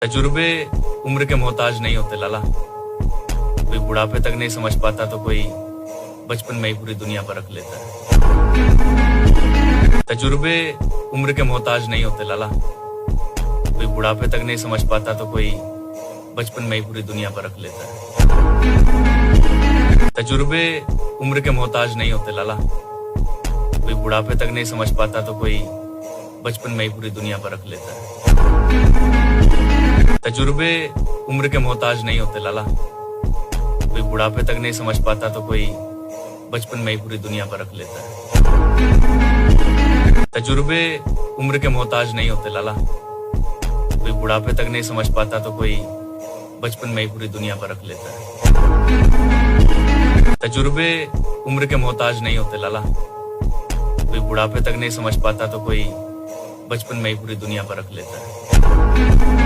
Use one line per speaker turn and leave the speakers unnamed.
तजुर्बे उम्र के मोहताज नहीं होते लाला। कोई बुढ़ापे तक नहीं समझ पाता तो कोई बचपन में ही पूरी दुनिया पर रख लेता है। तजुर्बे उम्र के मोहताज नहीं होते लाला। कोई बुढ़ापे तक नहीं समझ पाता तो कोई बचपन में ही पूरी दुनिया पर रख लेता है। तजुर्बे उम्र के मोहताज नहीं होते लाला। कोई बुढ़ापे तक नहीं समझ पाता तो कोई बचपन में ही पूरी दुनिया पर रख लेता है। तजुर्बे उम्र के मोहताज नहीं होते लाला। कोई बुढ़ापे तक नहीं समझ पाता तो कोई बचपन में ही पूरी दुनिया पर रख लेता है। तजुर्बे उम्र के मोहताज नहीं होते लाला। कोई बुढ़ापे तक नहीं समझ पाता तो कोई बचपन में ही पूरी दुनिया पर रख लेता है। तजुर्बे उम्र के मोहताज नहीं होते लाला। कोई बुढ़ापे तक नहीं समझ पाता तो कोई बचपन में ही पूरी दुनिया पर रख लेता है।